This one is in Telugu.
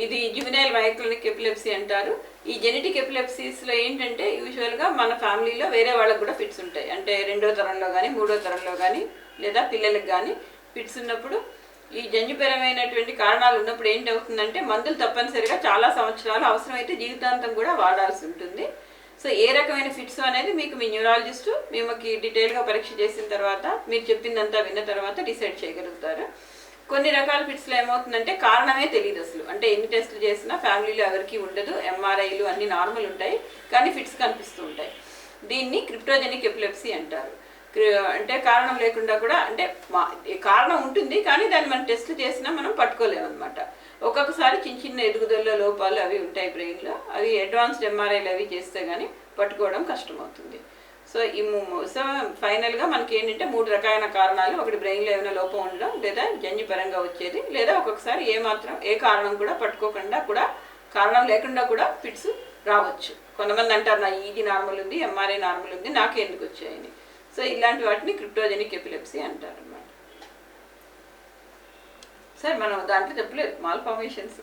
ఇది జువెనైల్ మైక్రోనిక్ ఎపిలెప్సీ అంటారు. ఈ జెనెటిక్ ఎపిలెప్సీస్లో ఏంటంటే యూజువల్గా మన ఫ్యామిలీలో వేరే వాళ్ళకి కూడా ఫిట్స్ ఉంటాయి. అంటే 2వ తరంలో కానీ 3వ తరంలో కానీ లేదా పిల్లలకు కానీ ఫిట్స్ ఉన్నప్పుడు ఈ జన్యుపరమైనటువంటి కారణాలు ఉన్నప్పుడు ఏంటి అవుతుందంటే మందులు తప్పనిసరిగా చాలా సంవత్సరాలు అవసరమైతే జీవితాంతం కూడా వాడాల్సి ఉంటుంది. సో ఏ రకమైన ఫిట్స్ అనేది మీకు మీ న్యూరాలజిస్టు మీకు డీటెయిల్గా పరీక్ష చేసిన తర్వాత మీరు చెప్పిందంతా విన్న తర్వాత డిసైడ్ చేయగలుగుతారు. కొన్ని రకాల ఫిట్స్లో ఏమవుతుందంటే కారణమే తెలియదు అసలు. అంటే ఎన్ని టెస్టులు చేసినా ఫ్యామిలీలో ఎవరికి ఉండదు, ఎంఆర్ఐలు అన్నీ నార్మల్ ఉంటాయి, కానీ ఫిట్స్ కనిపిస్తూ ఉంటాయి. దీన్ని క్రిప్టోజెనిక్ ఎపిలెప్సీ అంటారు. అంటే కారణం లేకుండా కూడా, అంటే కారణం ఉంటుంది కానీ దాన్ని మనం టెస్ట్లు చేసినా మనం పట్టుకోలేము అనమాట. ఒక్కొక్కసారి చిన్న చిన్న ఎదుగుదల లోపాలు అవి ఉంటాయి బ్రెయిన్లో, అవి అడ్వాన్స్డ్ ఎంఆర్ఐలు అవి చేస్తే కానీ పట్టుకోవడం కష్టమవుతుంది. సో ఫైనల్గా మనకి ఏంటంటే 3 రకాలైన కారణాలు. ఒకటి బ్రెయిన్లో ఏమైనా లోపం ఉండడం, లేదా జన్యుపరంగా వచ్చేది, లేదా ఒక్కొక్కసారి ఏ కారణం కూడా పట్టుకోకుండా కూడా కారణం లేకుండా కూడా ఫిట్స్ రావచ్చు. కొంతమంది అంటారు నా ఈజీ నార్మల్ ఉంది, ఎంఆర్ఐ నార్మల్ ఉంది, నాకే ఎందుకు వచ్చాయని. సో ఇలాంటి వాటిని క్రిప్టోజెనిక్ ఎపిలెప్సీ అంటారు అన్నమాట. సార్ మనం దాంట్లో చెప్పలేదు మాల్ ఫార్మేషన్స్.